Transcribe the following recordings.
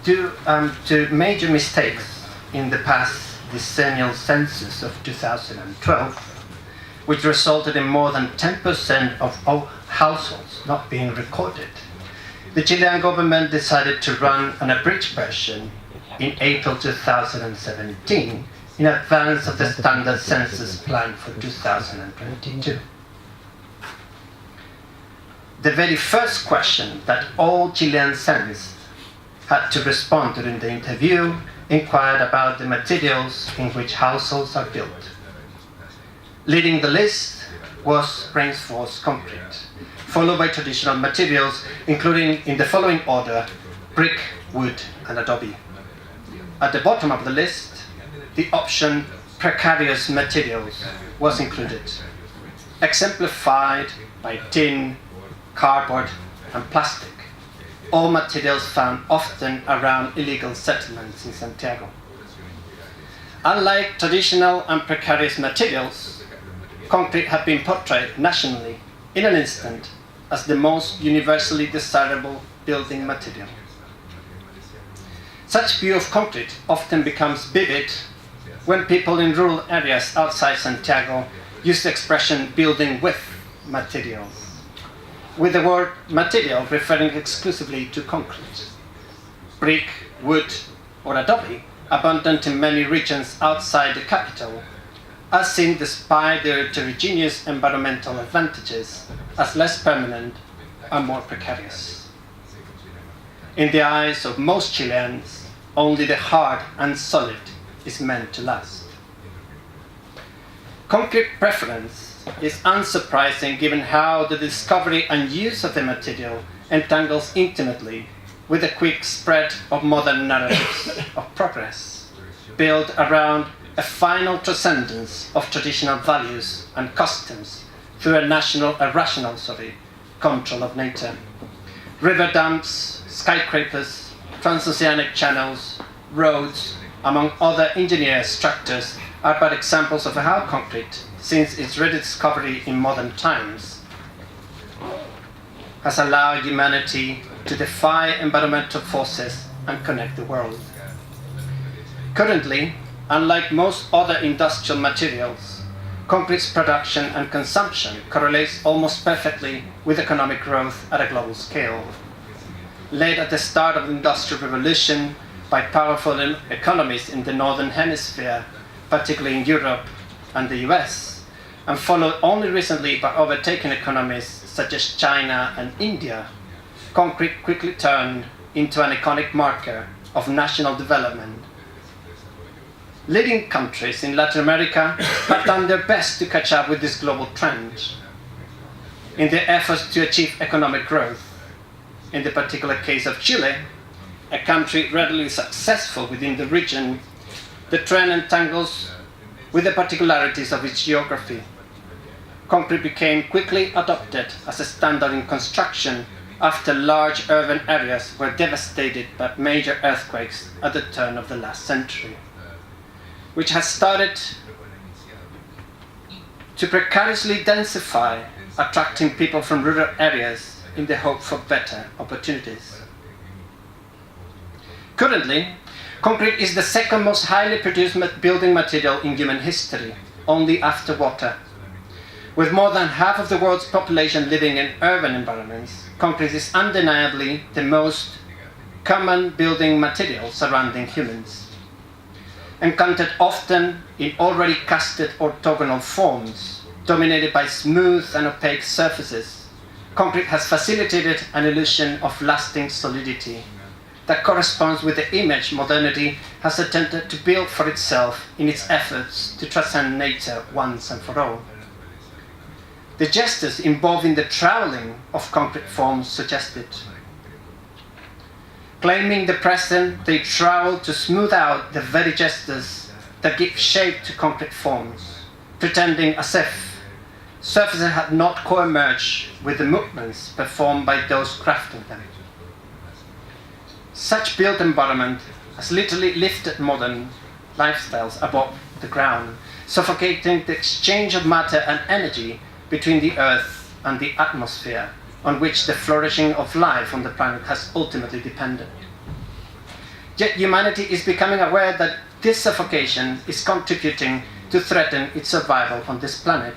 due to major mistakes in the past decennial census of 2012, which resulted in more than 10% of all households not being recorded. The Chilean government decided to run an abridged version in April 2017 in advance of the standard census plan for 2022. The very first question that all Chilean censed had to respond during the interview inquired about the materials in which households are built. Leading the list was reinforced concrete, followed by traditional materials, including, in the following order, brick, wood, and adobe. At the bottom of the list, the option precarious materials was included, exemplified by tin, cardboard, and plastic, all materials found often around illegal settlements in Santiago. Unlike traditional and precarious materials, concrete had been portrayed nationally in an instant as the most universally desirable building material. Such view of concrete often becomes vivid when people in rural areas outside Santiago use the expression building with materials, with the word material referring exclusively to concrete. Brick, wood, or adobe, abundant in many regions outside the capital, are seen, despite their heterogeneous environmental advantages, as less permanent and more precarious. In the eyes of most Chileans, only the hard and solid is meant to last. Concrete preference is unsurprising given how the discovery and use of the material entangles intimately with the quick spread of modern narratives of progress, built around a final transcendence of traditional values and customs through a rational control of nature. River dams, skyscrapers, transoceanic channels, roads, among other engineered structures, are but examples of how concrete, since its rediscovery in modern times, has allowed humanity to defy environmental forces and connect the world. Currently, unlike most other industrial materials, concrete's production and consumption correlates almost perfectly with economic growth at a global scale. Led at the start of the Industrial Revolution by powerful economies in the Northern Hemisphere, particularly in Europe and the US, and followed only recently by overtaken economies such as China and India, concrete quickly turned into an iconic marker of national development. Leading countries in Latin America have done their best to catch up with this global trend. In their efforts to achieve economic growth, in the particular case of Chile, a country readily successful within the region, the trend entangles with the particularities of its geography. Concrete became quickly adopted as a standard in construction after large urban areas were devastated by major earthquakes at the turn of the last century, which has started to precariously densify, attracting people from rural areas in the hope for better opportunities. Currently, concrete is the second most highly produced building material in human history, only after water. With more than half of the world's population living in urban environments, concrete is undeniably the most common building material surrounding humans. Encountered often in already casted orthogonal forms, dominated by smooth and opaque surfaces, concrete has facilitated an illusion of lasting solidity that corresponds with the image modernity has attempted to build for itself in its efforts to transcend nature once and for all. The gestures involving the traveling of concrete forms suggest it. Claiming the present, they travel to smooth out the very gestures that give shape to concrete forms, pretending as if surfaces had not co-emerged with the movements performed by those crafting them. Such built environment has literally lifted modern lifestyles above the ground, suffocating the exchange of matter and energy between the earth and the atmosphere, on which the flourishing of life on the planet has ultimately depended. Yet humanity is becoming aware that this suffocation is contributing to threaten its survival on this planet.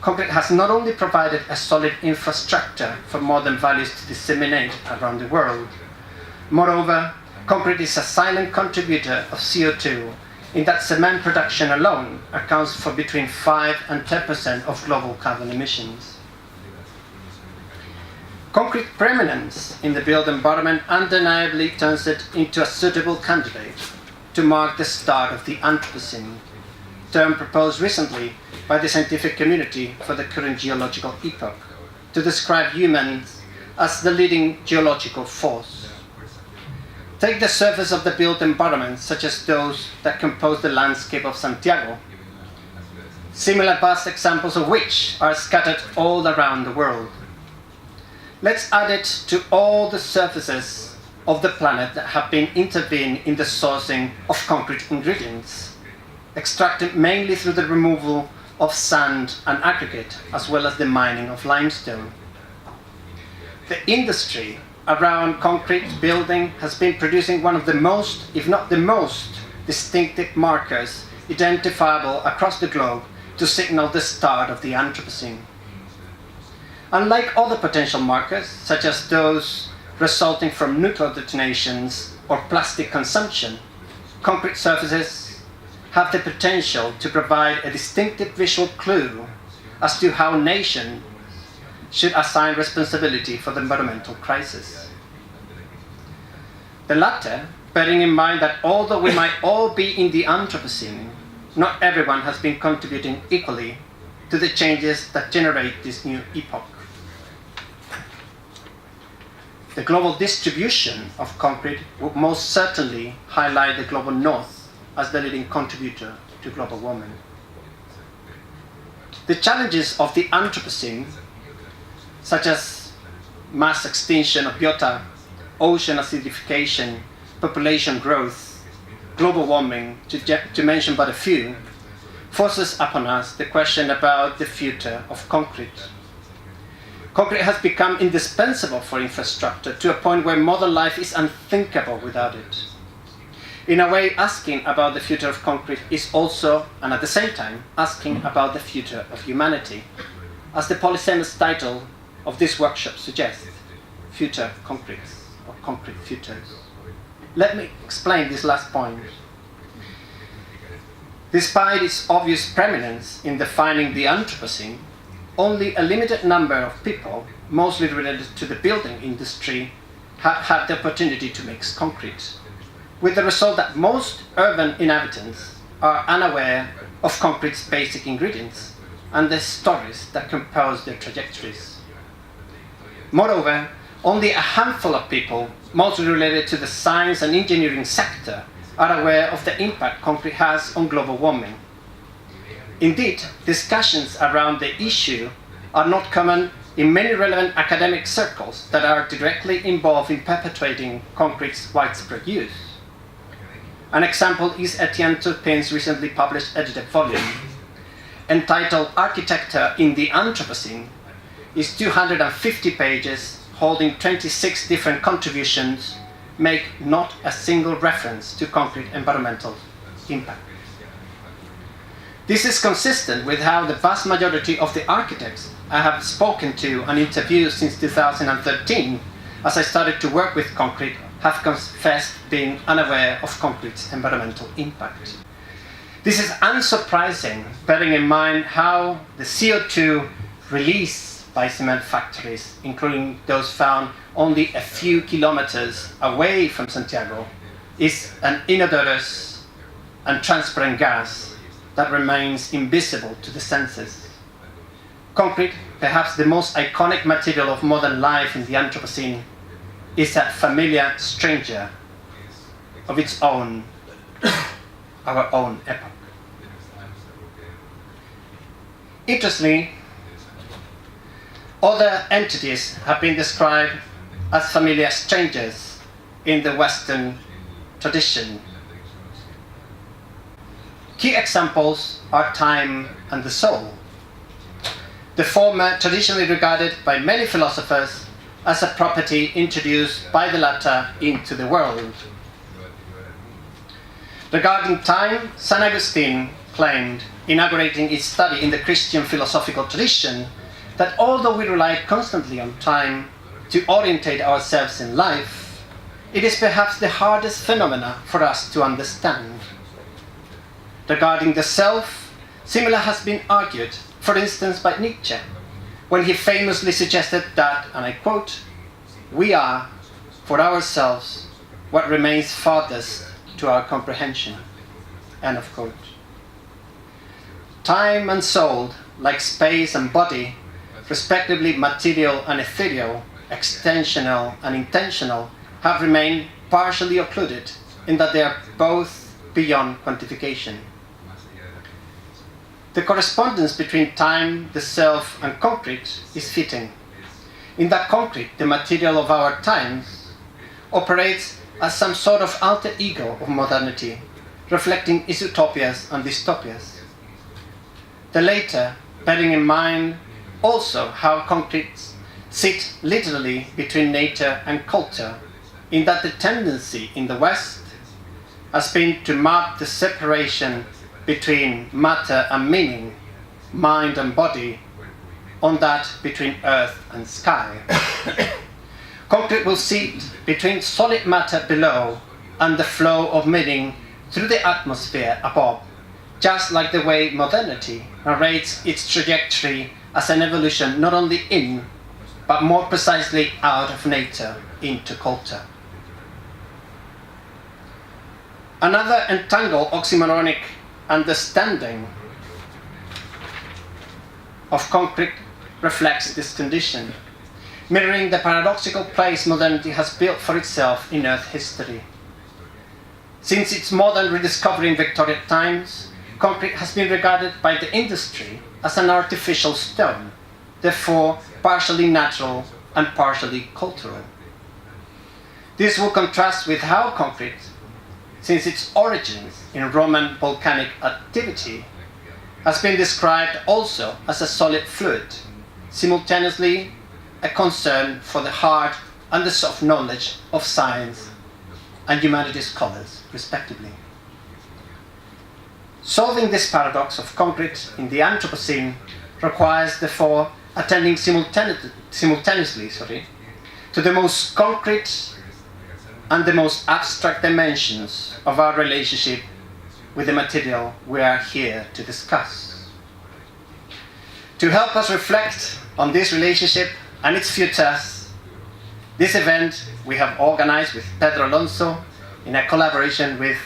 Concrete has not only provided a solid infrastructure for modern values to disseminate around the world, moreover, concrete is a silent contributor of CO2 in that cement production alone accounts for between 5 and 10% of global carbon emissions. Concrete preeminence in the built environment undeniably turns it into a suitable candidate to mark the start of the Anthropocene, term proposed recently by the scientific community for the current geological epoch, to describe humans as the leading geological force. Take the surface of the built environment, such as those that compose the landscape of Santiago, similar past examples of which are scattered all around the world. Let's add it to all the surfaces of the planet that have been intervened in the sourcing of concrete ingredients, extracted mainly through the removal of sand and aggregate, as well as the mining of limestone. The industry around concrete building has been producing one of the most, if not the most, distinctive markers identifiable across the globe to signal the start of the Anthropocene. Unlike other potential markers, such as those resulting from nuclear detonations or plastic consumption, concrete surfaces have the potential to provide a distinctive visual clue as to how nations should assign responsibility for the environmental crisis. The latter, bearing in mind that although we might all be in the Anthropocene, not everyone has been contributing equally to the changes that generate this new epoch. The global distribution of concrete would most certainly highlight the global north as the leading contributor to global warming. The challenges of the Anthropocene, such as mass extinction of biota, ocean acidification, population growth, global warming, to mention but a few, forces upon us the question about the future of concrete. Concrete has become indispensable for infrastructure to a point where modern life is unthinkable without it. In a way, asking about the future of concrete is also, and at the same time, asking about the future of humanity, as the polysemous title of this workshop suggests, Future Concretes, or Concrete Futures. Let me explain this last point. Despite its obvious preeminence in defining the Anthropocene, only a limited number of people, mostly related to the building industry, have had the opportunity to mix concrete, with the result that most urban inhabitants are unaware of concrete's basic ingredients and the stories that compose their trajectories. Moreover, only a handful of people, mostly related to the science and engineering sector, are aware of the impact concrete has on global warming. Indeed, discussions around the issue are not common in many relevant academic circles that are directly involved in perpetuating concrete's widespread use. An example is Etienne Turpin's recently published edited volume, entitled Architecture in the Anthropocene. Is 250 pages, holding 26 different contributions, make not a single reference to concrete environmental impact. This is consistent with how the vast majority of the architects I have spoken to and interviewed since 2013, as I started to work with concrete, have confessed being unaware of concrete's environmental impact. This is unsurprising, bearing in mind how the CO2 release by cement factories, including those found only a few kilometers away from Santiago, is an inodorous and transparent gas that remains invisible to the senses. Concrete, perhaps the most iconic material of modern life in the Anthropocene, is a familiar stranger of its own, our own epoch. Interestingly, other entities have been described as familiar strangers in the Western tradition. Key examples are time and the soul. the former traditionally regarded by many philosophers as a property introduced by the latter into the world. Regarding time, St. Augustine claimed, inaugurating his study in the Christian philosophical tradition, that although we rely constantly on time to orientate ourselves in life, it is perhaps the hardest phenomena for us to understand. Regarding the self, similar has been argued, for instance by Nietzsche, when he famously suggested that, and I quote, "We are, for ourselves, what remains farthest to our comprehension." End of quote. Time and soul, like space and body, respectively material and ethereal, extensional and intentional, have remained partially occluded in that they are both beyond quantification. The correspondence between time, the self, and concrete is fitting. In that concrete, the material of our times operates as some sort of alter ego of modernity, reflecting its utopias and dystopias. The latter, bearing in mind also how concretes sit literally between nature and culture, in that the tendency in the West has been to mark the separation between matter and meaning, mind and body, on that between earth and sky. Concrete will sit between solid matter below and the flow of meaning through the atmosphere above, just like the way modernity narrates its trajectory as an evolution not only in, but more precisely out of nature into culture. Another entangled oxymoronic understanding of concrete reflects this condition, mirroring the paradoxical place modernity has built for itself in Earth history. Since its modern rediscovery in Victorian times, concrete has been regarded by the industry as an artificial stone, therefore partially natural and partially cultural. This will contrast with how concrete, since its origins in Roman volcanic activity, has been described also as a solid fluid, simultaneously a concern for the hard and the soft knowledge of science and humanities scholars, respectively. Solving this paradox of concrete in the Anthropocene requires, therefore, attending simultaneously to the most concrete and the most abstract dimensions of our relationship with the material we are here to discuss. To help us reflect on this relationship and its futures, this event we have organized with Pedro Alonso in a collaboration with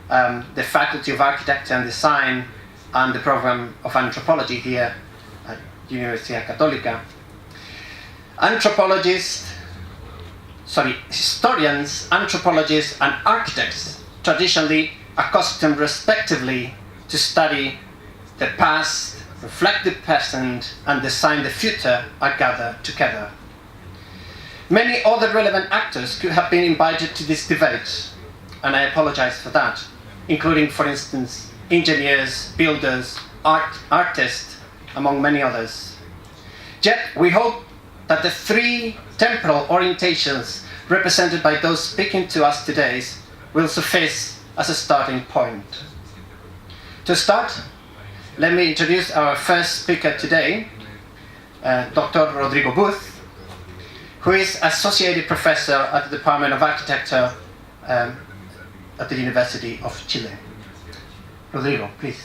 the Faculty of Architecture and Design and the Program of Anthropology here at Universidad Católica. Historians, anthropologists, and architects, traditionally accustomed respectively to study the past, reflect the present, and design the future, are gathered together. Many other relevant actors could have been invited to this debate, and I apologize for that, including, for instance, engineers, builders, artists, among many others. Yet we hope that the three temporal orientations represented by those speaking to us today will suffice as a starting point. To start, let me introduce our first speaker today, Dr. Rodrigo Booth, who is Associate Professor at the Department of Architecture at the University of Chile. Rodrigo, please.